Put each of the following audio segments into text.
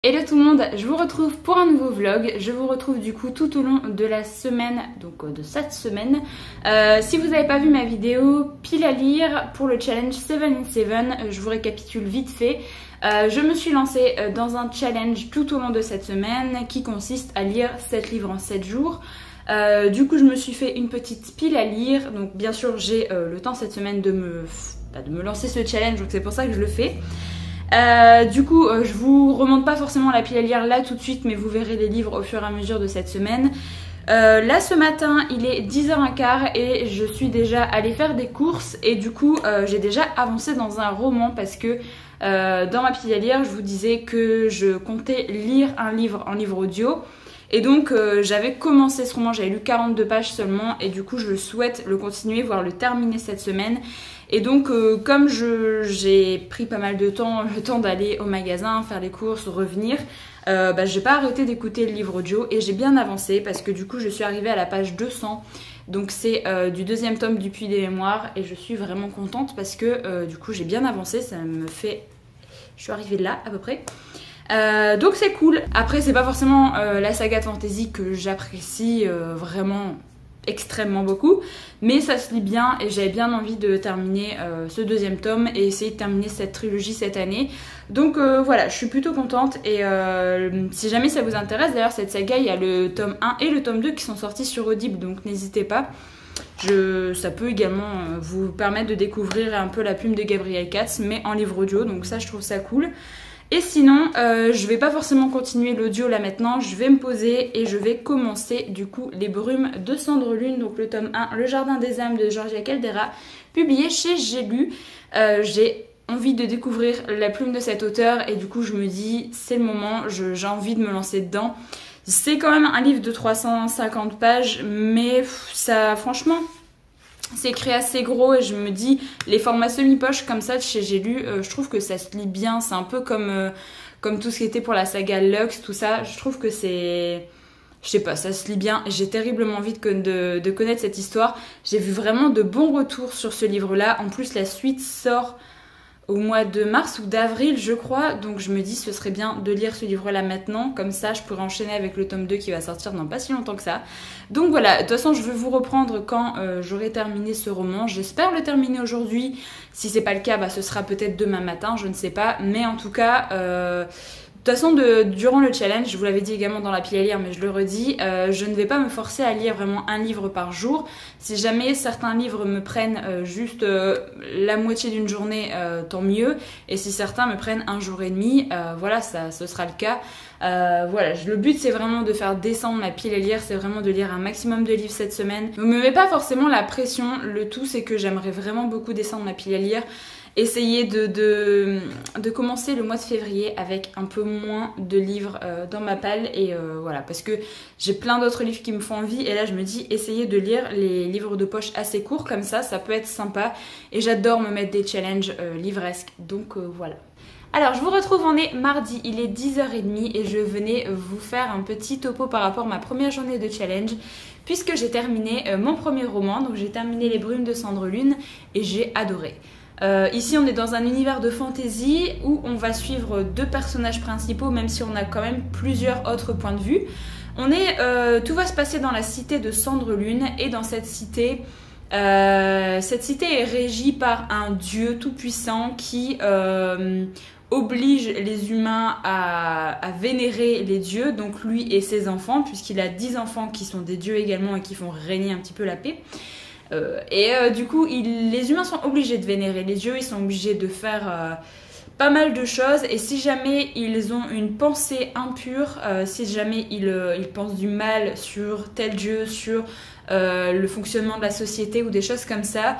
Hello tout le monde, je vous retrouve pour un nouveau vlog. Je vous retrouve du coup tout au long de la semaine, donc de cette semaine. Si vous n'avez pas vu ma vidéo pile à lire pour le challenge 7 in 7, je vous récapitule vite fait. Je me suis lancée dans un challenge tout au long de cette semaine qui consiste à lire 7 livres en 7 jours. Du coup je me suis fait une petite pile à lire, donc bien sûr j'ai le temps cette semaine de me lancer ce challenge, donc c'est pour ça que je le fais. Du coup je vous remonte pas forcément la pile à lire là tout de suite, mais vous verrez les livres au fur et à mesure de cette semaine. Là ce matin il est 10h15 et je suis déjà allée faire des courses et du coup j'ai déjà avancé dans un roman parce que dans ma pile à lire je vous disais que je comptais lire un livre en livre audio. Et donc j'avais commencé ce roman, j'avais lu 42 pages seulement et du coup je souhaite le continuer, voire le terminer cette semaine. Et donc comme j'ai pris pas mal de temps, le temps d'aller au magasin, faire les courses, revenir, j'ai pas arrêté d'écouter le livre audio et j'ai bien avancé parce que du coup je suis arrivée à la page 200. Donc c'est du deuxième tome du Puits des Mémoires et je suis vraiment contente parce que du coup j'ai bien avancé, ça me fait... Je suis arrivée là à peu près. Donc c'est cool. Après c'est pas forcément la saga de fantasy que j'apprécie vraiment extrêmement beaucoup, mais ça se lit bien et j'avais bien envie de terminer ce deuxième tome et essayer de terminer cette trilogie cette année. Donc voilà, je suis plutôt contente et si jamais ça vous intéresse, d'ailleurs cette saga il y a le tome 1 et le tome 2 qui sont sortis sur Audible, donc n'hésitez pas. Ça peut également vous permettre de découvrir un peu la plume de Gabriel Katz, mais en livre audio, donc ça je trouve ça cool. Et sinon, je vais pas forcément continuer l'audio là maintenant, je vais me poser et je vais commencer du coup Les Brumes de Cendrelune, donc le tome 1, Le Jardin des âmes de Georgia Caldera, publié chez J'ai lu. J'ai envie de découvrir la plume de cet auteur et du coup je me dis c'est le moment, j'ai envie de me lancer dedans. C'est quand même un livre de 350 pages, mais ça franchement... c'est écrit assez gros et je me dis, les formats semi-poche comme ça de chez J'ai lu, je trouve que ça se lit bien. C'est un peu comme tout ce qui était pour la saga Lux, tout ça. Je trouve que c'est... je sais pas, ça se lit bien. J'ai terriblement envie de connaître cette histoire. J'ai vu vraiment de bons retours sur ce livre-là. En plus, la suite sort au mois de mars ou d'avril je crois, donc je me dis ce serait bien de lire ce livre là maintenant, comme ça je pourrais enchaîner avec le tome 2 qui va sortir dans pas si longtemps que ça. Donc voilà, de toute façon je vais vous reprendre quand j'aurai terminé ce roman, j'espère le terminer aujourd'hui, si c'est pas le cas ce sera peut-être demain matin, je ne sais pas, mais en tout cas... de toute façon, durant le challenge, je vous l'avais dit également dans la pile à lire, mais je le redis, je ne vais pas me forcer à lire vraiment un livre par jour. Si jamais certains livres me prennent juste la moitié d'une journée, tant mieux. Et si certains me prennent un jour et demi, voilà, ce sera le cas. Voilà, le but c'est vraiment de faire descendre ma pile à lire, c'est vraiment de lire un maximum de livres cette semaine. Ne me mets pas forcément la pression, le tout c'est que j'aimerais vraiment beaucoup descendre ma pile à lire. Essayer de commencer le mois de février avec un peu moins de livres dans ma palle et voilà, parce que j'ai plein d'autres livres qui me font envie et là je me dis essayer de lire les livres de poche assez courts comme ça peut être sympa et j'adore me mettre des challenges livresques, donc voilà. Alors je vous retrouve, on est mardi, il est 10h30 et je venais vous faire un petit topo par rapport à ma première journée de challenge puisque j'ai terminé mon premier roman, donc j'ai terminé Les Brumes de Cendrelune et j'ai adoré. Ici on est dans un univers de fantasy où on va suivre deux personnages principaux même si on a quand même plusieurs autres points de vue. Tout va se passer dans la cité de Cendrelune et dans cette cité est régie par un dieu tout puissant qui oblige les humains à vénérer les dieux, donc lui et ses enfants, puisqu'il a 10 enfants qui sont des dieux également et qui font régner un petit peu la paix. Du coup, les humains sont obligés de vénérer les dieux, ils sont obligés de faire pas mal de choses. Et si jamais ils ont une pensée impure, si jamais ils pensent du mal sur tel dieu, sur le fonctionnement de la société ou des choses comme ça,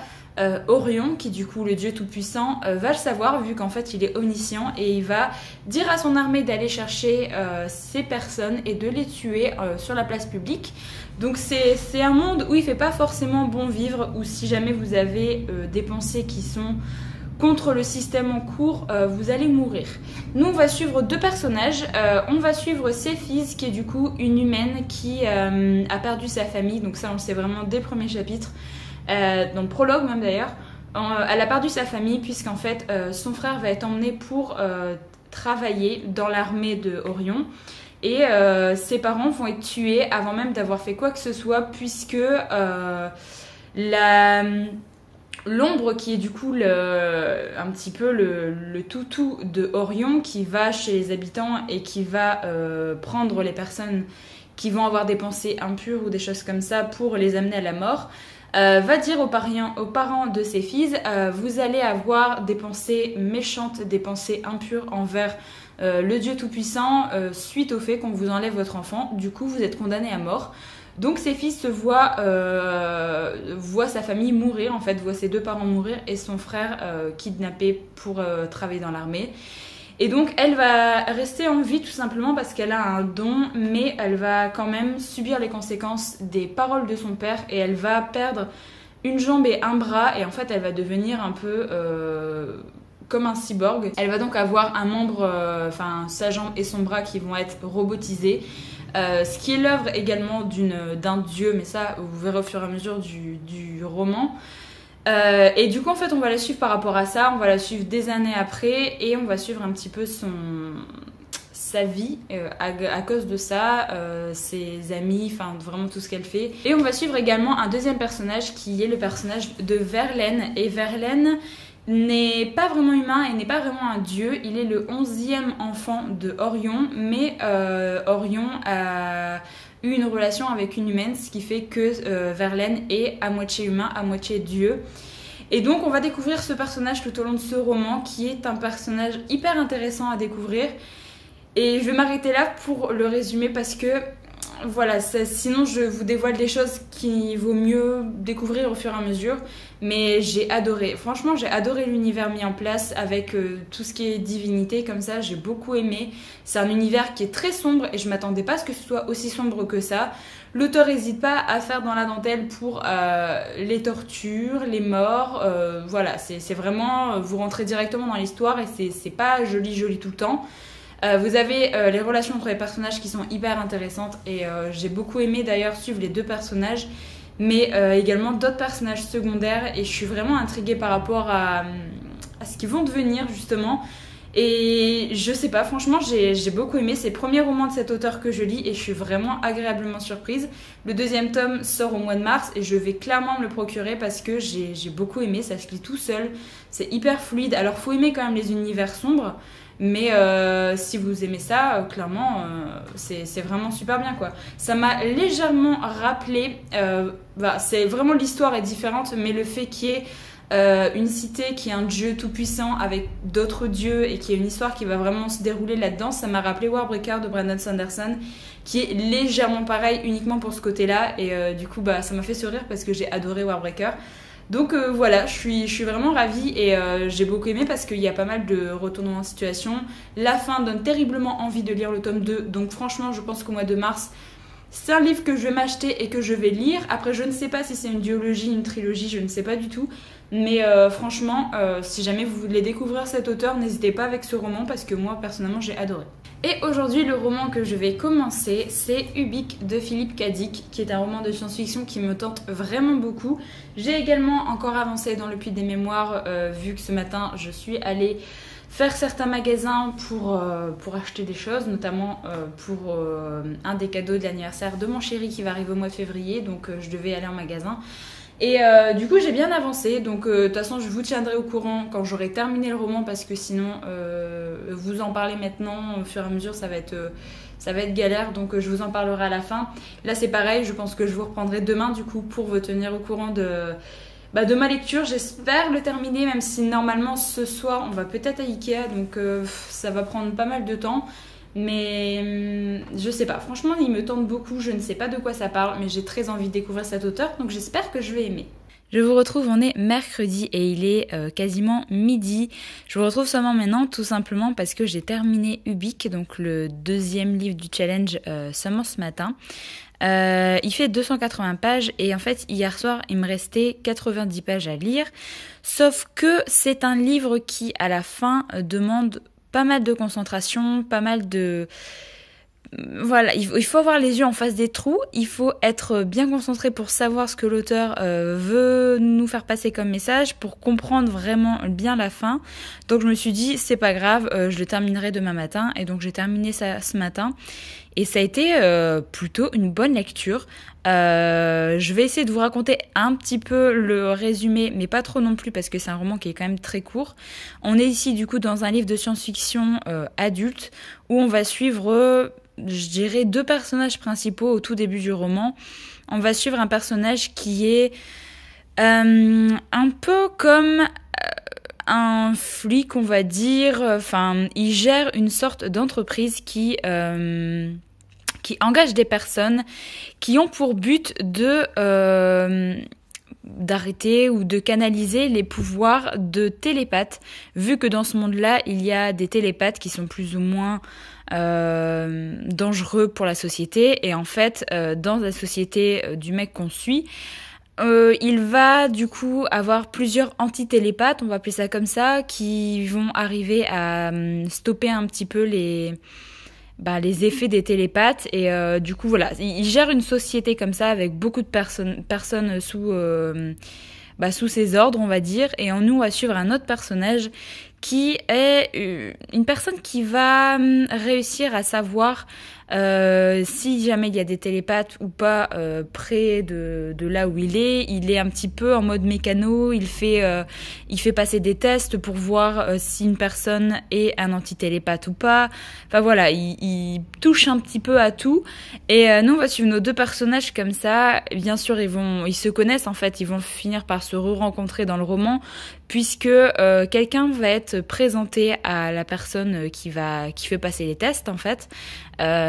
Orion, qui du coup le dieu tout puissant, va le savoir vu qu'en fait il est omniscient et il va dire à son armée d'aller chercher ces personnes et de les tuer sur la place publique. Donc c'est un monde où il fait pas forcément bon vivre, où si jamais vous avez des pensées qui sont contre le système en cours, vous allez mourir. Nous on va suivre deux personnages, on va suivre Céphise qui est du coup une humaine qui a perdu sa famille, donc ça on le sait vraiment dès le premier chapitre. Dans le prologue même d'ailleurs, elle a perdu sa famille puisqu'en fait son frère va être emmené pour travailler dans l'armée de Orion. Et ses parents vont être tués avant même d'avoir fait quoi que ce soit, puisque l'ombre qui est du coup un petit peu le toutou de Orion, qui va chez les habitants et qui va prendre les personnes qui vont avoir des pensées impures ou des choses comme ça pour les amener à la mort, va dire aux parents de ses fils, vous allez avoir des pensées méchantes, des pensées impures envers le Dieu Tout-Puissant suite au fait qu'on vous enlève votre enfant. Du coup, vous êtes condamnés à mort. Donc ses fils voient sa famille mourir, en fait, voient ses 2 parents mourir et son frère kidnappé pour travailler dans l'armée. Et donc elle va rester en vie tout simplement parce qu'elle a un don, mais elle va quand même subir les conséquences des paroles de son père et elle va perdre une jambe et un bras et en fait elle va devenir un peu comme un cyborg. Elle va donc avoir un membre, sa jambe et son bras qui vont être robotisés. Ce qui est l'œuvre également d'un dieu, mais ça vous verrez au fur et à mesure du roman. Et du coup en fait on va la suivre par rapport à ça, on va la suivre des années après et on va suivre un petit peu sa vie à cause de ça, ses amis, enfin vraiment tout ce qu'elle fait. Et on va suivre également un deuxième personnage qui est le personnage de Verlaine. Et Verlaine n'est pas vraiment humain et n'est pas vraiment un dieu, il est le 11e enfant de Orion, mais Orion a eu une relation avec une humaine, ce qui fait que Verlaine est à moitié humain, à moitié dieu. Et donc on va découvrir ce personnage tout au long de ce roman qui est un personnage hyper intéressant à découvrir. Et je vais m'arrêter là pour le résumer parce que voilà, sinon je vous dévoile des choses qu'il vaut mieux découvrir au fur et à mesure. Mais j'ai adoré, franchement j'ai adoré l'univers mis en place avec tout ce qui est divinité comme ça, j'ai beaucoup aimé. C'est un univers qui est très sombre et je m'attendais pas à ce que ce soit aussi sombre que ça. L'auteur n'hésite pas à faire dans la dentelle pour les tortures, les morts, voilà, c'est vraiment, vous rentrez directement dans l'histoire et c'est pas joli tout le temps. Vous avez les relations entre les personnages qui sont hyper intéressantes et j'ai beaucoup aimé d'ailleurs suivre les 2 personnages, mais également d'autres personnages secondaires et je suis vraiment intriguée par rapport à ce qu'ils vont devenir justement. Et je sais pas, franchement j'ai beaucoup aimé, c'est le premier roman de cet auteur que je lis et je suis vraiment agréablement surprise. Le 2e tome sort au mois de mars et je vais clairement me le procurer parce que j'ai beaucoup aimé, ça se lit tout seul, c'est hyper fluide. Alors faut aimer quand même les univers sombres, mais si vous aimez ça, clairement c'est vraiment super bien quoi. Ça m'a légèrement rappelé, c'est vraiment, l'histoire est différente, mais le fait qu'il y ait une cité qui est un dieu tout puissant avec d'autres dieux et qui est une histoire qui va vraiment se dérouler là-dedans, ça m'a rappelé Warbreaker de Brandon Sanderson, qui est légèrement pareil uniquement pour ce côté-là et du coup ça m'a fait sourire parce que j'ai adoré Warbreaker. Donc voilà, je suis vraiment ravie et j'ai beaucoup aimé parce qu'il y a pas mal de retournements de situation. La fin donne terriblement envie de lire le tome 2, donc franchement je pense qu'au mois de mars, c'est un livre que je vais m'acheter et que je vais lire. Après je ne sais pas si c'est une duologie, une trilogie, je ne sais pas du tout. Mais franchement, si jamais vous voulez découvrir cet auteur, n'hésitez pas avec ce roman parce que moi personnellement j'ai adoré. Et aujourd'hui le roman que je vais commencer c'est Ubik de Philippe K. Dick, qui est un roman de science-fiction qui me tente vraiment beaucoup. J'ai également encore avancé dans le puits des mémoires vu que ce matin je suis allée faire certains magasins pour acheter des choses, notamment pour un des cadeaux de l'anniversaire de mon chéri qui va arriver au mois de février, donc je devais aller en magasin. Et du coup j'ai bien avancé, donc de toute façon je vous tiendrai au courant quand j'aurai terminé le roman parce que sinon vous en parler maintenant au fur et à mesure ça va être galère, donc je vous en parlerai à la fin. Là c'est pareil, je pense que je vous reprendrai demain du coup pour vous tenir au courant de ma lecture. J'espère le terminer, même si normalement ce soir on va peut-être à Ikea, donc ça va prendre pas mal de temps. Mais je sais pas, franchement il me tente beaucoup, je ne sais pas de quoi ça parle, mais j'ai très envie de découvrir cet auteur, donc j'espère que je vais aimer. Je vous retrouve, on est mercredi et il est quasiment midi. Je vous retrouve seulement maintenant tout simplement parce que j'ai terminé Ubik, donc le 2e livre du challenge seulement ce matin. Il fait 280 pages et en fait hier soir il me restait 90 pages à lire, sauf que c'est un livre qui à la fin demande pas mal de concentration, pas mal de voilà, il faut avoir les yeux en face des trous, il faut être bien concentré pour savoir ce que l'auteur veut nous faire passer comme message, pour comprendre vraiment bien la fin. Donc je me suis dit, c'est pas grave, je le terminerai demain matin, et donc j'ai terminé ça ce matin. Et ça a été plutôt une bonne lecture. Je vais essayer de vous raconter un petit peu le résumé, mais pas trop non plus parce que c'est un roman qui est quand même très court. On est ici du coup dans un livre de science-fiction adulte où on va suivre, je dirais, 2 personnages principaux au tout début du roman. On va suivre un personnage qui est un peu comme un flic, on va dire. Enfin, il gère une sorte d'entreprise qui engage des personnes qui ont pour but d'arrêter ou de canaliser les pouvoirs de télépathes, vu que dans ce monde-là, il y a des télépathes qui sont plus ou moins dangereux pour la société. Et en fait, dans la société du mec qu'on suit, il va du coup avoir plusieurs antitélépathes, on va appeler ça comme ça, qui vont arriver à stopper un petit peu les effets des télépathes. Et du coup voilà, il gère une société comme ça avec beaucoup de personnes sous ses ordres, on va dire. Et nous on va suivre un autre personnage qui est une personne qui va réussir à savoir si jamais il y a des télépathes ou pas près de là où il est. Il est un petit peu en mode mécano, il fait passer des tests pour voir si une personne est un antitélépathe ou pas. Enfin voilà, il touche un petit peu à tout. Et nous on va suivre nos 2 personnages comme ça. Bien sûr ils se connaissent en fait, ils vont finir par se re-rencontrer dans le roman, puisque quelqu'un va être présenté à la personne qui fait passer les tests en fait.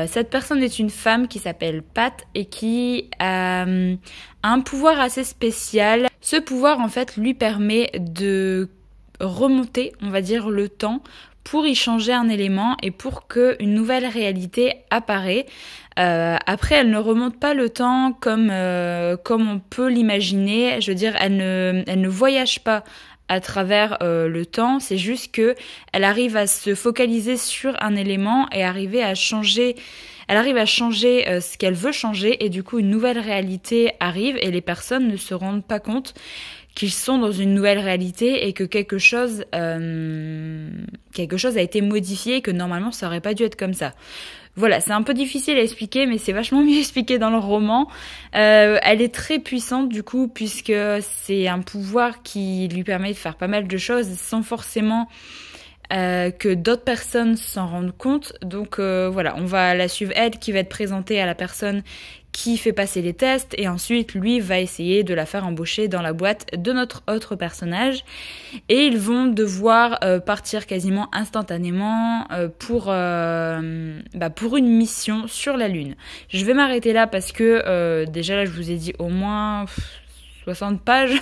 Cette personne est une femme qui s'appelle Pat et qui a un pouvoir assez spécial. Ce pouvoir en fait lui permet de remonter, on va dire, le temps pour y changer un élément et pour qu'une nouvelle réalité apparaît. Après, elle ne remonte pas le temps comme on peut l'imaginer. Je veux dire, elle ne voyage pas à travers le temps, c'est juste que elle arrive à se focaliser sur un élément et arrive à changer ce qu'elle veut changer, et du coup une nouvelle réalité arrive et les personnes ne se rendent pas compte qu'ils sont dans une nouvelle réalité et que quelque chose a été modifié et que normalement ça aurait pas dû être comme ça. Voilà, c'est un peu difficile à expliquer, mais c'est vachement mieux expliqué dans le roman. Elle est très puissante du coup, puisque c'est un pouvoir qui lui permet de faire pas mal de choses sans forcément que d'autres personnes s'en rendent compte. Donc voilà, on va la suivre, elle, qui va être présentée à la personne qui fait passer les tests, et ensuite lui va essayer de la faire embaucher dans la boîte de notre autre personnage, et ils vont devoir partir quasiment instantanément pour une mission sur la Lune. Je vais m'arrêter là parce que déjà là je vous ai dit au moins 60 pages,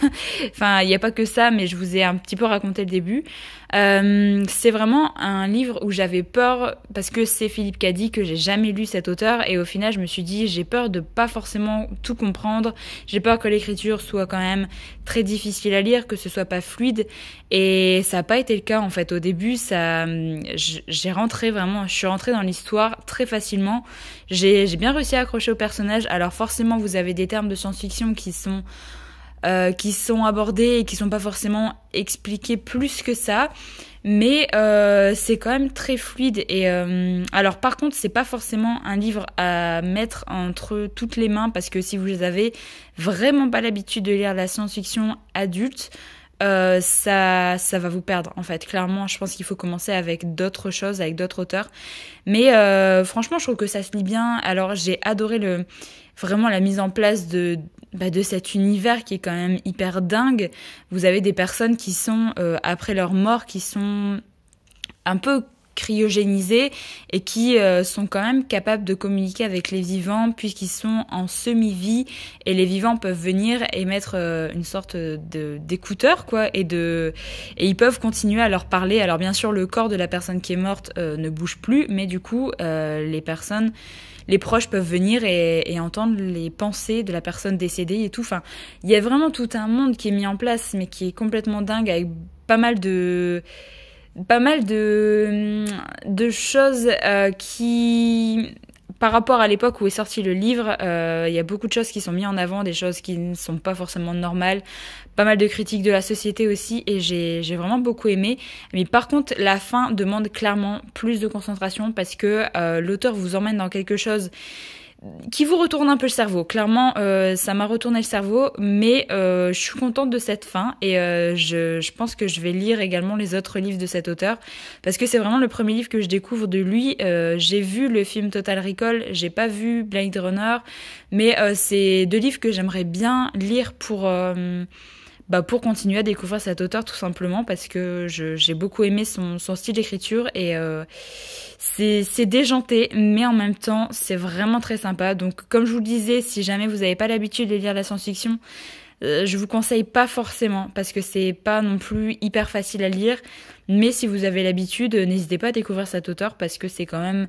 enfin il n'y a pas que ça, mais je vous ai un petit peu raconté le début. C'est vraiment un livre où j'avais peur, parce que c'est Philippe Cady, que j'ai jamais lu cet auteur, et au final je me suis dit j'ai peur de pas forcément tout comprendre, j'ai peur que l'écriture soit quand même très difficile à lire, que ce soit pas fluide, et ça n'a pas été le cas en fait. Au début je suis rentrée dans l'histoire très facilement, j'ai bien réussi à accrocher au personnage. Alors forcément vous avez des termes de science-fiction qui sont abordés et qui sont pas forcément expliqués plus que ça, mais c'est quand même très fluide. Et alors par contre c'est pas forcément un livre à mettre entre toutes les mains, parce que si vous avez vraiment pas l'habitude de lire la science-fiction adulte, ça va vous perdre en fait. Clairement je pense qu'il faut commencer avec d'autres choses, avec d'autres auteurs, mais franchement je trouve que ça se lit bien. Alors j'ai adoré vraiment la mise en place de cet univers qui est quand même hyper dingue. Vous avez des personnes qui sont, après leur mort, qui sont un peu cryogénisés et qui sont quand même capables de communiquer avec les vivants, puisqu'ils sont en semi-vie, et les vivants peuvent venir et mettre une sorte d'écouteur quoi, et ils peuvent continuer à leur parler. Alors bien sûr le corps de la personne qui est morte ne bouge plus, mais du coup les proches peuvent venir et entendre les pensées de la personne décédée et tout. Enfin, il y a vraiment tout un monde qui est mis en place, mais qui est complètement dingue, avec pas mal de choses qui par rapport à l'époque où est sorti le livre, il y a beaucoup de choses qui sont mises en avant, des choses qui ne sont pas forcément normales, pas mal de critiques de la société aussi, et j'ai vraiment beaucoup aimé. Mais par contre, la fin demande clairement plus de concentration parce que l'auteur vous emmène dans quelque chose qui vous retourne un peu le cerveau. Clairement, ça m'a retourné le cerveau, mais je suis contente de cette fin et je pense que je vais lire également les autres livres de cet auteur parce que c'est vraiment le premier livre que je découvre de lui. J'ai vu le film Total Recall, j'ai pas vu Blade Runner, mais c'est 2 livres que j'aimerais bien lire pour continuer à découvrir cet auteur tout simplement parce que j'ai beaucoup aimé son style d'écriture et c'est déjanté mais en même temps c'est vraiment très sympa. Donc comme je vous le disais, si jamais vous n'avez pas l'habitude de lire la science-fiction, je vous conseille pas forcément parce que c'est pas non plus hyper facile à lire, mais si vous avez l'habitude, n'hésitez pas à découvrir cet auteur parce que c'est quand même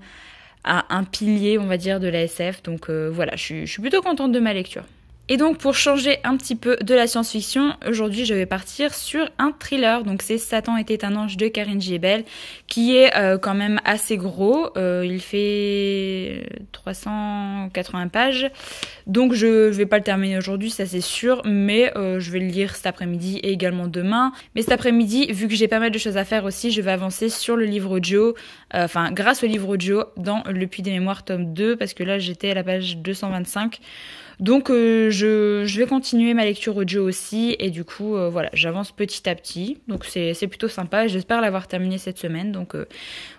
un pilier on va dire de la SF. Donc voilà, je suis plutôt contente de ma lecture. Et donc pour changer un petit peu de la science-fiction, aujourd'hui je vais partir sur un thriller. Donc c'est Satan était un ange de Karine Giebel qui est quand même assez gros. Il fait 380 pages. Donc je vais pas le terminer aujourd'hui, ça c'est sûr, mais je vais le lire cet après-midi et également demain. Mais cet après-midi, vu que j'ai pas mal de choses à faire aussi, je vais avancer sur le livre audio, grâce au livre audio dans Le Puits des Mémoires tome 2 parce que là j'étais à la page 225. Donc je vais continuer ma lecture audio aussi et du coup voilà, j'avance petit à petit. Donc c'est plutôt sympa et j'espère l'avoir terminé cette semaine. Donc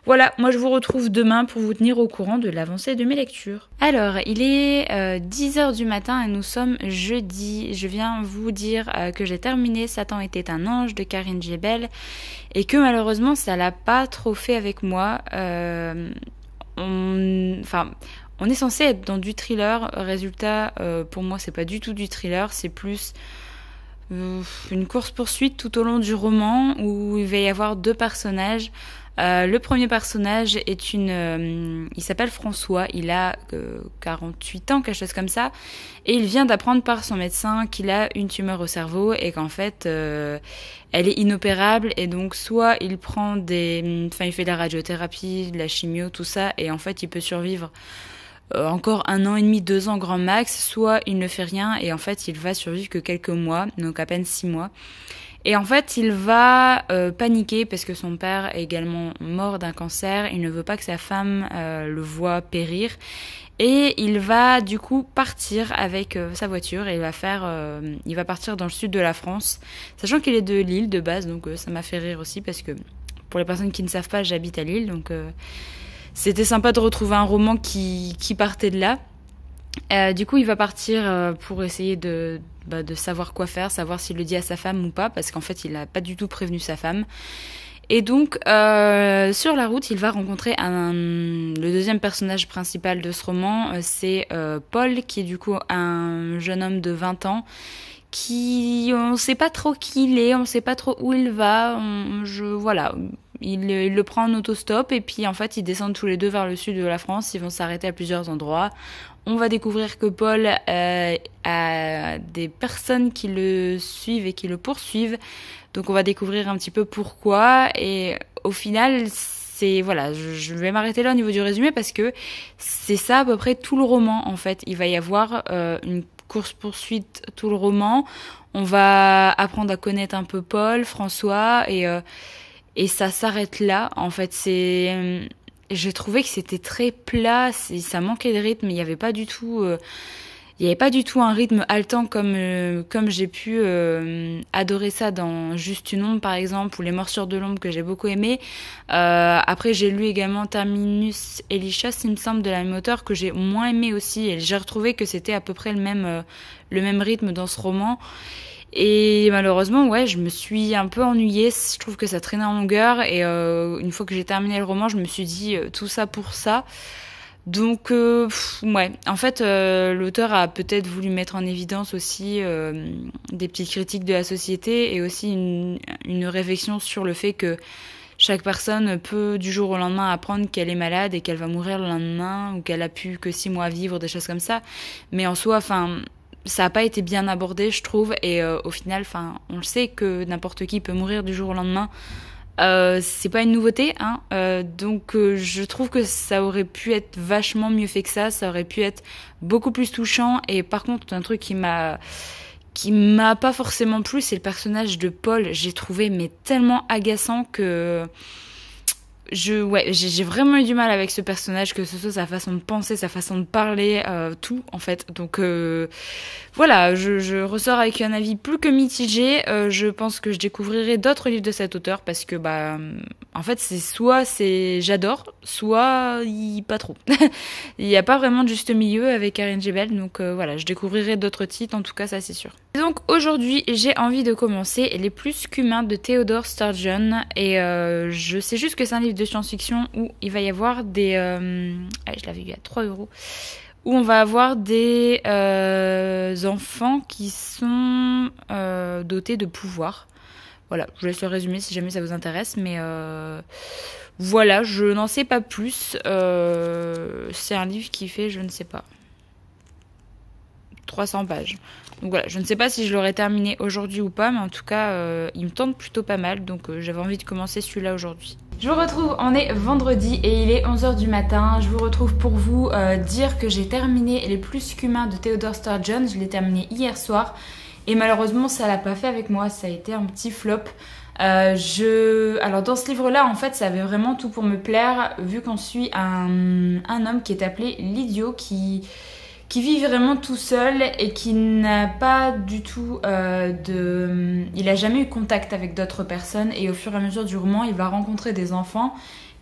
voilà, moi je vous retrouve demain pour vous tenir au courant de l'avancée de mes lectures. Alors, il est 10h du matin et nous sommes jeudi. Je viens vous dire que j'ai terminé Satan était un ange de Karine Giebel et que malheureusement ça l'a pas trop fait avec moi. On est censé être dans du thriller, résultat, pour moi c'est pas du tout du thriller, c'est plus une course-poursuite tout au long du roman où il va y avoir 2 personnages. Le premier personnage est il s'appelle François, il a 48 ans, quelque chose comme ça, et il vient d'apprendre par son médecin qu'il a une tumeur au cerveau et qu'en fait elle est inopérable et donc soit il prend il fait de la radiothérapie, de la chimio, tout ça, et en fait il peut survivre encore 1 an et demi, 2 ans grand max, soit il ne fait rien et en fait il va survivre que quelques mois, donc à peine 6 mois. Et en fait il va paniquer parce que son père est également mort d'un cancer, il ne veut pas que sa femme le voie périr et il va du coup partir avec sa voiture et il va partir dans le sud de la France, sachant qu'il est de Lille de base, donc ça m'a fait rire aussi parce que pour les personnes qui ne savent pas, j'habite à Lille, donc c'était sympa de retrouver un roman qui partait de là. Du coup, il va partir pour essayer de savoir quoi faire, savoir s'il le dit à sa femme ou pas, parce qu'en fait, il n'a pas du tout prévenu sa femme. Et donc, sur la route, il va rencontrer le deuxième personnage principal de ce roman, c'est Paul, qui est du coup un jeune homme de 20 ans, on sait pas trop qui il est, on sait pas trop où il va, voilà. Il le prend en autostop et puis en fait ils descendent tous les 2 vers le sud de la France, ils vont s'arrêter à plusieurs endroits. On va découvrir que Paul a des personnes qui le suivent et qui le poursuivent, donc on va découvrir un petit peu pourquoi et au final voilà, je vais m'arrêter là au niveau du résumé parce que c'est ça à peu près tout le roman en fait. Il va y avoir une course-poursuite tout le roman, on va apprendre à connaître un peu Paul, François et ça s'arrête là. En fait, j'ai trouvé que c'était très plat, ça manquait de rythme, il n'y avait pas du tout un rythme haletant comme j'ai pu adorer ça dans Juste une ombre par exemple, ou Les Morsures de l'ombre que j'ai beaucoup aimé. Après j'ai lu également Terminus Elichas, il me semble, de la même auteure, que j'ai moins aimé aussi, et j'ai retrouvé que c'était à peu près le même rythme dans ce roman. Et malheureusement, ouais, je me suis un peu ennuyée, je trouve que ça traînait en longueur, et une fois que j'ai terminé le roman, je me suis dit tout ça pour ça. Donc, ouais, en fait, l'auteur a peut-être voulu mettre en évidence aussi des petites critiques de la société et aussi une réflexion sur le fait que chaque personne peut du jour au lendemain apprendre qu'elle est malade et qu'elle va mourir le lendemain, ou qu'elle a pu que 6 mois vivre, des choses comme ça. Mais en soi, ça n'a pas été bien abordé, je trouve, et au final, on le sait que n'importe qui peut mourir du jour au lendemain. c'est pas une nouveauté, hein. Donc je trouve que ça aurait pu être vachement mieux fait que ça aurait pu être beaucoup plus touchant. Et par contre, un truc qui m'a pas forcément plu, c'est le personnage de Paul. J'ai trouvé mais tellement agaçant que j'ai vraiment eu du mal avec ce personnage, que ce soit sa façon de penser, sa façon de parler, tout en fait. Donc voilà, je ressors avec un avis plus que mitigé. Je pense que je découvrirai d'autres livres de cet auteur parce que en fait c'est j'adore, soit pas trop. Il n'y a pas vraiment de juste milieu avec Karine Jebel, donc voilà, je découvrirai d'autres titres, en tout cas ça c'est sûr. Donc aujourd'hui j'ai envie de commencer Les Plus qu'Humains de Theodore Sturgeon, et je sais juste que c'est un livre de science-fiction où il va y avoir des... je l'avais eu à 3 €, où on va avoir des enfants qui sont dotés de pouvoirs. Voilà, je vous laisse le résumer si jamais ça vous intéresse, mais voilà, je n'en sais pas plus. C'est un livre qui fait, je ne sais pas, 300 pages. Donc voilà, je ne sais pas si je l'aurais terminé aujourd'hui ou pas, mais en tout cas, il me tente plutôt pas mal, donc j'avais envie de commencer celui-là aujourd'hui. Je vous retrouve, on est vendredi et il est 11 h du matin. Je vous retrouve pour vous dire que j'ai terminé Les Plus qu'Humains de Theodore Sturgeon. Je l'ai terminé hier soir et malheureusement ça l'a pas fait avec moi, ça a été un petit flop. Alors dans ce livre-là, en fait, ça avait vraiment tout pour me plaire, vu qu'on suit un homme qui est appelé l'idiot, qui vit vraiment tout seul et qui n'a pas du tout il a jamais eu contact avec d'autres personnes, et au fur et à mesure du roman, il va rencontrer des enfants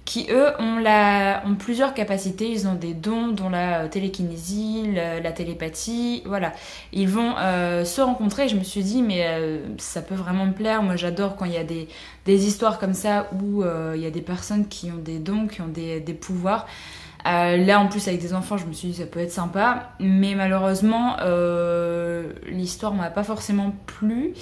qui, eux, ont plusieurs capacités. Ils ont des dons, dont la télékinésie, la télépathie, voilà. Ils vont se rencontrer, et je me suis dit, mais ça peut vraiment me plaire. Moi, j'adore quand il y a des histoires comme ça, où il y a des personnes qui ont des dons, qui ont des pouvoirs. Là en plus avec des enfants, je me suis dit ça peut être sympa, mais malheureusement l'histoire m'a pas forcément plu.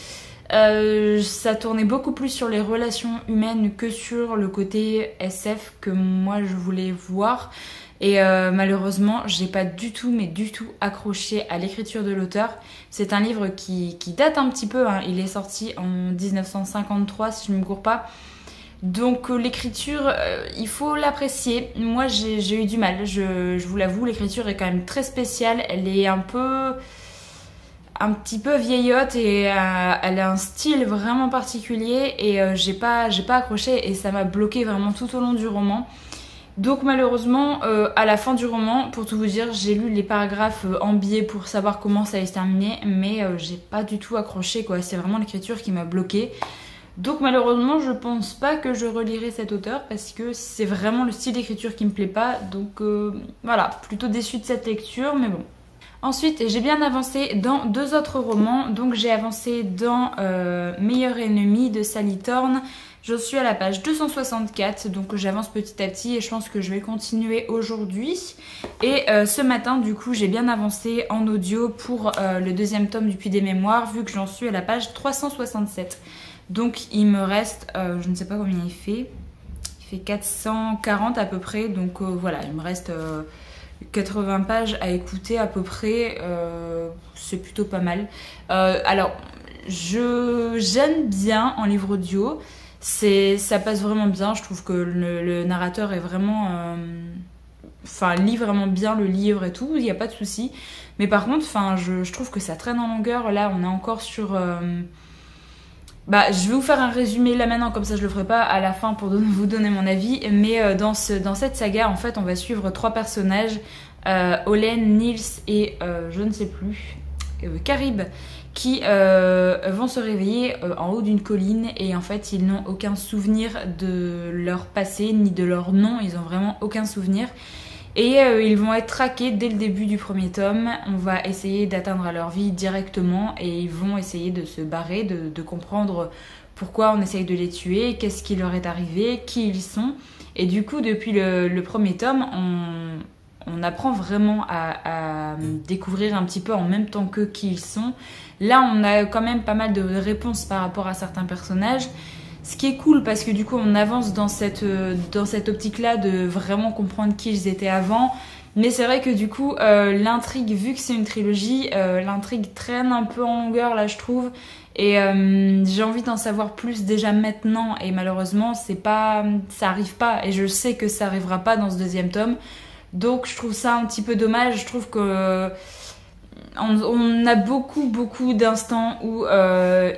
Ça tournait beaucoup plus sur les relations humaines que sur le côté SF que moi je voulais voir, et malheureusement j'ai pas du tout accroché à l'écriture de l'auteur. C'est un livre qui date un petit peu, hein. Il est sorti en 1953 si je ne me gourre pas. Donc l'écriture, il faut l'apprécier. Moi j'ai eu du mal, je vous l'avoue, l'écriture est quand même très spéciale. Elle est un petit peu vieillotte, et elle a un style vraiment particulier, et j'ai pas accroché, et ça m'a bloqué vraiment tout au long du roman. Donc malheureusement, à la fin du roman, pour tout vous dire, j'ai lu les paragraphes en biais pour savoir comment ça allait se terminer, mais j'ai pas du tout accroché, quoi. C'est vraiment l'écriture qui m'a bloqué. Donc malheureusement, je pense pas que je relirai cet auteur, parce que c'est vraiment le style d'écriture qui me plaît pas. Donc voilà, plutôt déçue de cette lecture, mais bon. Ensuite, j'ai bien avancé dans 2 autres romans. Donc j'ai avancé dans Meilleur ennemi de Sally Thorne. Je suis à la page 264, donc j'avance petit à petit, et je pense que je vais continuer aujourd'hui. Et ce matin, du coup, j'ai bien avancé en audio pour le 2e tome du Puits des Mémoires, vu que j'en suis à la page 367. Donc il me reste, je ne sais pas combien il fait 440 à peu près, donc voilà, il me reste 80 pages à écouter à peu près, c'est plutôt pas mal. Alors, j'aime bien en livre audio, ça passe vraiment bien, je trouve que le narrateur est vraiment... lit vraiment bien le livre et tout, il n'y a pas de souci. Mais par contre, je trouve que ça traîne en longueur. Là, on est encore sur... je vais vous faire un résumé là maintenant, comme ça je le ferai pas à la fin pour vous donner mon avis. Mais dans cette saga, en fait, on va suivre 3 personnages, Olen, Niels et je ne sais plus, Carib, qui vont se réveiller en haut d'une colline, et en fait ils n'ont aucun souvenir de leur passé ni de leur nom, ils ont vraiment aucun souvenir. Et ils vont être traqués dès le début du 1er tome. On va essayer d'atteindre à leur vie directement, et ils vont essayer de se barrer, de comprendre pourquoi on essaye de les tuer, qu'est-ce qui leur est arrivé, qui ils sont. Et du coup, depuis le 1er tome, on apprend vraiment à découvrir un petit peu en même temps qu'eux qui ils sont. Là, on a quand même pas mal de réponses par rapport à certains personnages. Ce qui est cool, parce que du coup on avance dans cette optique-là de vraiment comprendre qui ils étaient avant, Mais c'est vrai que du coup, l'intrigue, vu que c'est une trilogie, l'intrigue traîne un peu en longueur là je trouve. Et j'ai envie d'en savoir plus déjà maintenant. Et malheureusement, ça arrive pas. Et je sais que ça arrivera pas dans ce deuxième tome. Donc je trouve ça un petit peu dommage. Je trouve que on a beaucoup d'instants où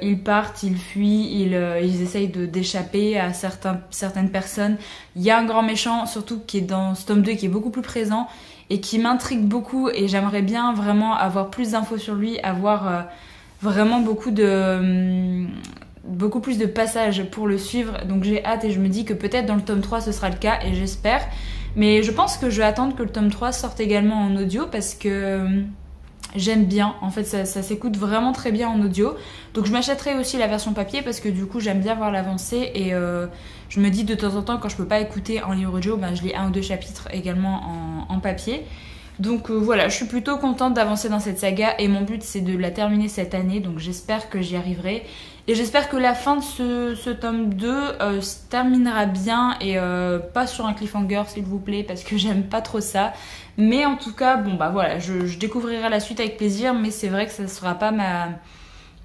ils partent, ils fuient, ils essayent d'échapper à certaines personnes. Il y a un grand méchant, surtout qui est dans ce tome 2, qui est beaucoup plus présent et qui m'intrigue beaucoup. Et j'aimerais bien vraiment avoir plus d'infos sur lui, avoir vraiment beaucoup plus de passages pour le suivre. Donc j'ai hâte et je me dis que peut-être dans le tome 3 ce sera le cas et j'espère. Mais je pense que je vais attendre que le tome 3 sorte également en audio parce que j'aime bien. En fait, ça s'écoute vraiment très bien en audio. Donc je m'achèterai aussi la version papier parce que du coup j'aime bien voir l'avancée et je me dis de temps en temps quand je peux pas écouter en livre audio, ben, je lis 1 ou 2 chapitres également en papier. Donc voilà, je suis plutôt contente d'avancer dans cette saga et mon but c'est de la terminer cette année, donc j'espère que j'y arriverai. Et j'espère que la fin de ce tome 2 se terminera bien et pas sur un cliffhanger s'il vous plaît parce que j'aime pas trop ça. Mais en tout cas, bon bah voilà, je découvrirai la suite avec plaisir, mais c'est vrai que ça sera pas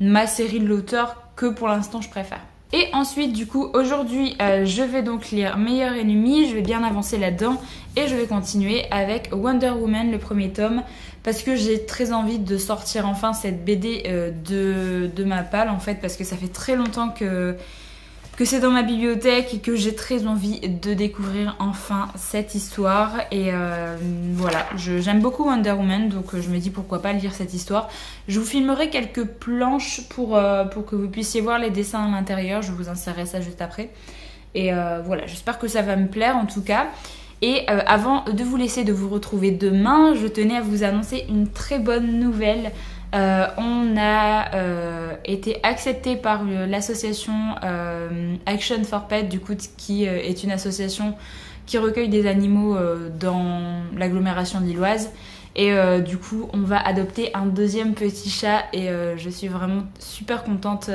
ma série de l'auteur que pour l'instant je préfère. Et ensuite du coup aujourd'hui je vais donc lire Meilleur Ennemi, je vais bien avancer là-dedans et je vais continuer avec Wonder Woman le premier tome parce que j'ai très envie de sortir enfin cette BD de ma palle en fait parce que ça fait très longtemps que c'est dans ma bibliothèque et que j'ai très envie de découvrir enfin cette histoire. Et voilà, j'aime beaucoup Wonder Woman, donc je me dis pourquoi pas lire cette histoire. Je vous filmerai quelques planches pour que vous puissiez voir les dessins à l'intérieur, je vous insérerai ça juste après. Et voilà, j'espère que ça va me plaire en tout cas. Et avant de vous laisser, de vous retrouver demain, je tenais à vous annoncer une très bonne nouvelle. On a été accepté par l'association Action for Pets, du coup, qui est une association qui recueille des animaux dans l'agglomération lilloise. Et du coup, on va adopter un deuxième petit chat et je suis vraiment super contente.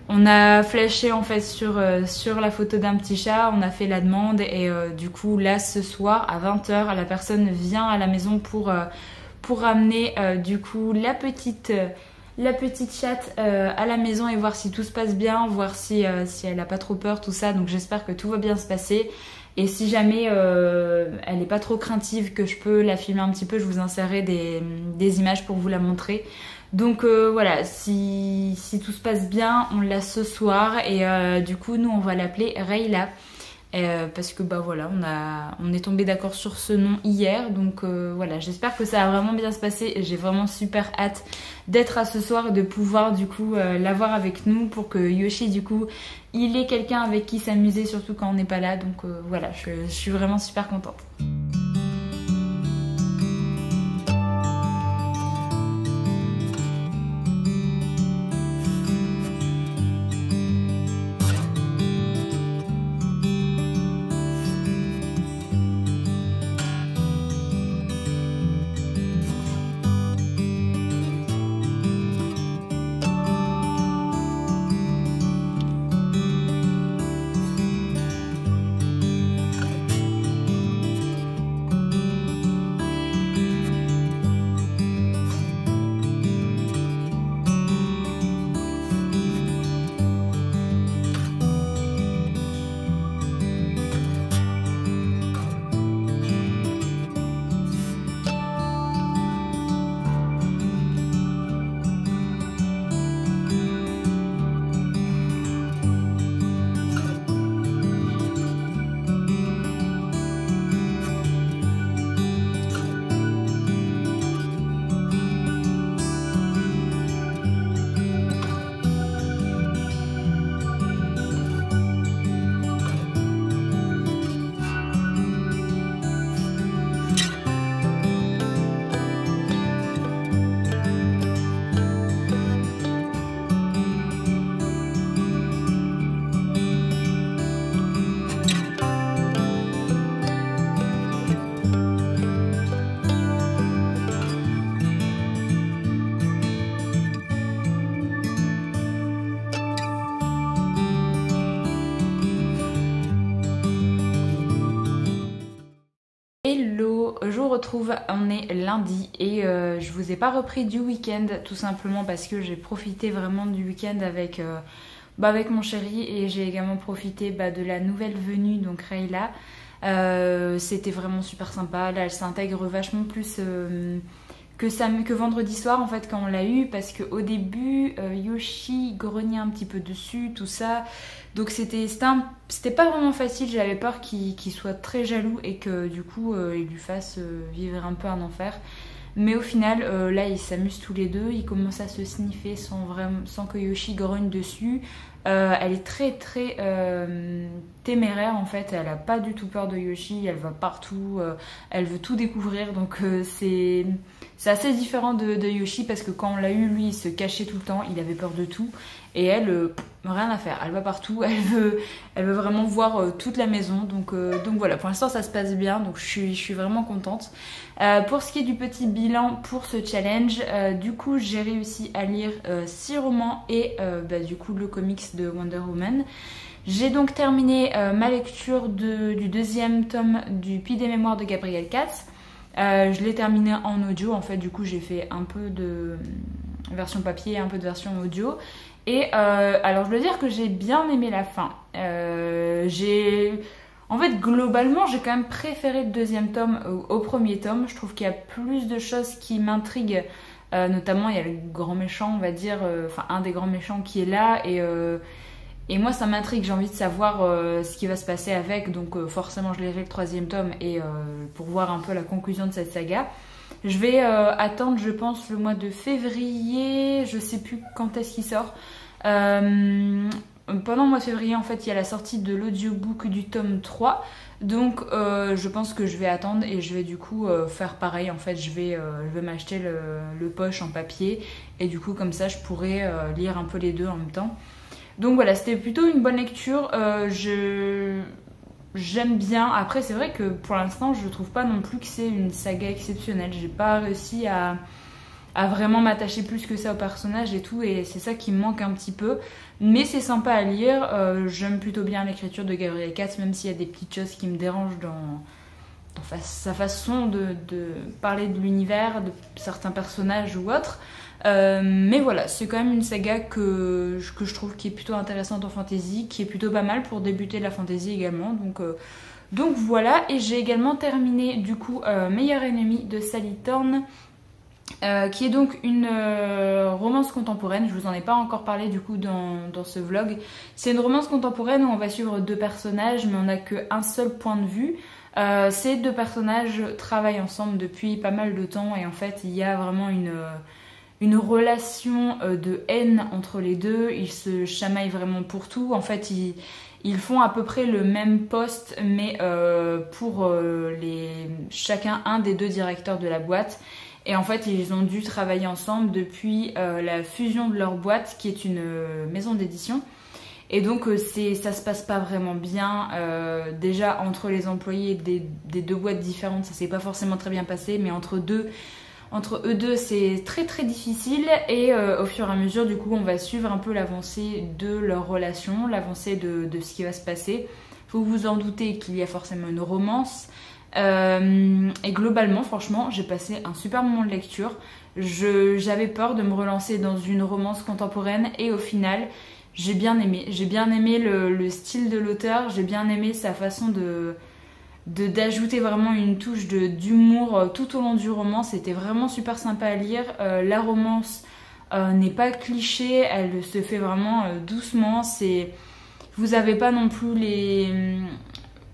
On a flashé en fait sur la photo d'un petit chat, on a fait la demande et du coup là ce soir à 20h la personne vient à la maison pour ramener du coup la petite chatte à la maison et voir si tout se passe bien, voir si elle a pas trop peur, tout ça. Donc j'espère que tout va bien se passer. Et si jamais elle n'est pas trop craintive, que je peux la filmer un petit peu, je vous insérerai des images pour vous la montrer. Donc voilà, si tout se passe bien, on l'a ce soir et du coup nous on va l'appeler Rayla. Parce que bah voilà, on est tombé d'accord sur ce nom hier, donc voilà, j'espère que ça va vraiment bien se passer et j'ai vraiment super hâte d'être à ce soir et de pouvoir du coup l'avoir avec nous pour que Yoshi du coup il ait quelqu'un avec qui s'amuser, surtout quand on n'est pas là. Donc voilà, je suis vraiment super contente. Hello, je vous retrouve, on est lundi et je vous ai pas repris du week-end tout simplement parce que j'ai profité vraiment du week-end avec, avec mon chéri et j'ai également profité de la nouvelle venue, donc Rayla. C'était vraiment super sympa, là elle s'intègre vachement plus que vendredi soir en fait quand on l'a eu, parce qu'au début Yoshi grognait un petit peu dessus, tout ça. Donc c'était pas vraiment facile, j'avais peur qu'il soit très jaloux et que du coup il lui fasse vivre un peu un enfer. Mais au final, là ils s'amusent tous les deux, ils commencent à se sniffer sans que Yoshi grogne dessus. Elle est très téméraire en fait, elle a pas du tout peur de Yoshi, elle va partout, elle veut tout découvrir, donc c'est assez différent de Yoshi, parce que quand on l'a eu, lui il se cachait tout le temps, il avait peur de tout, et elle, rien à faire, elle va partout, elle veut vraiment voir toute la maison, donc voilà, pour l'instant ça se passe bien, donc je suis vraiment contente. Pour ce qui est du petit bilan pour ce challenge, du coup j'ai réussi à lire 6 romans et du coup le comics de Wonder Woman. J'ai donc terminé ma lecture du 2e tome du Puits des Mémoires de Gabriel Katz. Je l'ai terminé en audio, en fait du coup j'ai fait un peu de version papier et un peu de version audio. Et alors je dois dire que j'ai bien aimé la fin. En fait, globalement, j'ai quand même préféré le 2e tome au 1er tome. Je trouve qu'il y a plus de choses qui m'intriguent. Notamment, il y a le grand méchant, on va dire, enfin un des grands méchants qui est là. Et moi, ça m'intrigue. J'ai envie de savoir ce qui va se passer avec. Donc forcément, je lirai le 3e tome et pour voir un peu la conclusion de cette saga. Je vais attendre, je pense, le mois de février. Je sais plus quand est-ce qu'il sort. Pendant le mois de février, en fait, il y a la sortie de l'audiobook du tome 3. Donc, je pense que je vais attendre et je vais du coup faire pareil. En fait, je vais m'acheter le poche en papier. Et du coup, comme ça, je pourrai lire un peu les deux en même temps. Donc voilà, c'était plutôt une bonne lecture. J'aime bien. Après, c'est vrai que pour l'instant, je trouve pas non plus que c'est une saga exceptionnelle. J'ai pas réussi à vraiment m'attacher plus que ça au personnage et tout, et c'est ça qui me manque un petit peu, mais c'est sympa à lire. J'aime plutôt bien l'écriture de Gabriel Katz, même s'il y a des petites choses qui me dérangent dans sa façon de parler de l'univers, de certains personnages ou autres, mais voilà, c'est quand même une saga que je trouve qui est plutôt intéressante en fantasy, qui est plutôt pas mal pour débuter la fantasy également, donc voilà. Et j'ai également terminé du coup Meilleur ennemi de Sally Thorne, qui est donc une romance contemporaine. Je vous en ai pas encore parlé du coup dans ce vlog. C'est une romance contemporaine où on va suivre 2 personnages, mais on n'a qu'un seul point de vue. Ces 2 personnages travaillent ensemble depuis pas mal de temps, et en fait il y a vraiment une relation de haine entre les deux. Ils se chamaillent vraiment pour tout. En fait ils font à peu près le même poste, mais pour chacun un des 2 directeurs de la boîte. Et en fait, ils ont dû travailler ensemble depuis la fusion de leur boîte, qui est une maison d'édition. Et donc, ça se passe pas vraiment bien. Déjà, entre les employés des 2 boîtes différentes, ça s'est pas forcément très bien passé. Mais entre eux deux, c'est très difficile. Et au fur et à mesure, du coup, on va suivre un peu l'avancée de leur relation, l'avancée de ce qui va se passer. Faut vous en douter qu'il y a forcément une romance. Et globalement, franchement, j'ai passé un super moment de lecture. J'avais peur de me relancer dans une romance contemporaine, et au final, j'ai bien aimé. J'ai bien aimé le style de l'auteur, j'ai bien aimé sa façon d'ajouter vraiment une touche d'humour tout au long du roman. C'était vraiment super sympa à lire. La romance n'est pas cliché, elle se fait vraiment doucement. Vous avez pas non plus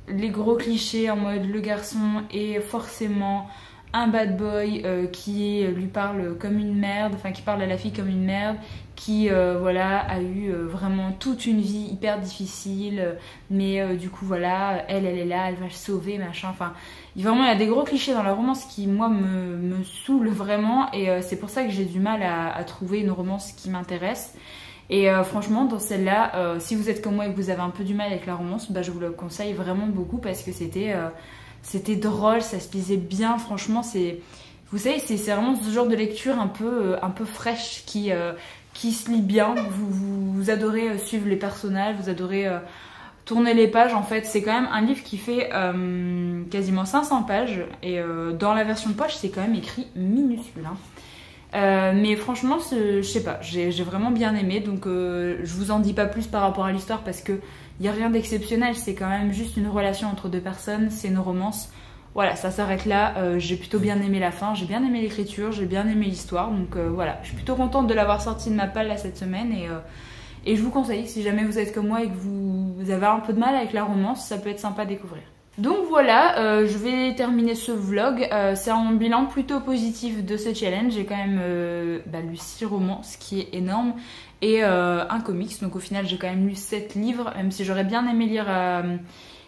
les gros clichés en mode le garçon est forcément un bad boy qui lui parle comme une merde, enfin qui parle à la fille comme une merde, qui voilà, a eu vraiment toute une vie hyper difficile, mais du coup voilà, elle est là, elle va le sauver, machin. Enfin, vraiment il y a des gros clichés dans la romance qui moi me saoulent vraiment, et c'est pour ça que j'ai du mal à trouver une romance qui m'intéresse. Et franchement, dans celle-là, si vous êtes comme moi et que vous avez un peu du mal avec la romance, je vous le conseille vraiment beaucoup, parce que c'était drôle, ça se lisait bien. Franchement, vous savez, c'est vraiment ce genre de lecture un peu fraîche qui se lit bien. Vous adorez suivre les personnages, vous adorez tourner les pages en fait. C'est quand même un livre qui fait quasiment 500 pages et dans la version de poche c'est quand même écrit minuscule hein. Mais franchement je sais pas, j'ai vraiment bien aimé, donc je vous en dis pas plus par rapport à l'histoire parce que il n'y a rien d'exceptionnel, c'est quand même juste une relation entre deux personnes, c'est une romance. Voilà, ça s'arrête là, j'ai plutôt bien aimé la fin, j'ai bien aimé l'écriture, j'ai bien aimé l'histoire, donc voilà, je suis plutôt contente de l'avoir sorti de ma palle là cette semaine et je vous conseille, si jamais vous êtes comme moi et que vous avez un peu de mal avec la romance, ça peut être sympa à découvrir. Donc voilà, je vais terminer ce vlog, c'est un bilan plutôt positif de ce challenge, j'ai quand même lu 6 romans, ce qui est énorme, et un comics, donc au final j'ai quand même lu 7 livres, même si j'aurais bien aimé lire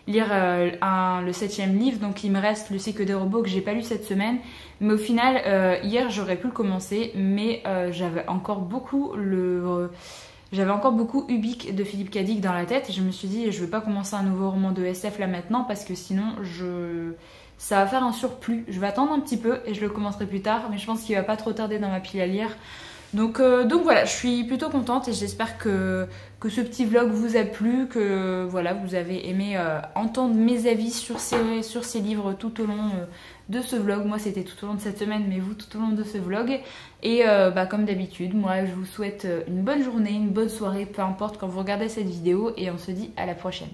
le 7e livre, donc il me reste Le Cycle des robots que j'ai pas lu cette semaine, mais au final hier j'aurais pu le commencer, mais j'avais encore beaucoup Ubik de Philippe K. Dick dans la tête et je me suis dit je vais pas commencer un nouveau roman de SF là maintenant parce que sinon ça va faire un surplus. Je vais attendre un petit peu et je le commencerai plus tard, mais je pense qu'il va pas trop tarder dans ma pile à lire. Donc voilà, je suis plutôt contente et j'espère que ce petit vlog vous a plu, que voilà, vous avez aimé entendre mes avis sur ces livres tout au long de ce vlog. Moi c'était tout au long de cette semaine, mais vous tout au long de ce vlog. Et comme d'habitude, moi je vous souhaite une bonne journée, une bonne soirée, peu importe quand vous regardez cette vidéo, et on se dit à la prochaine.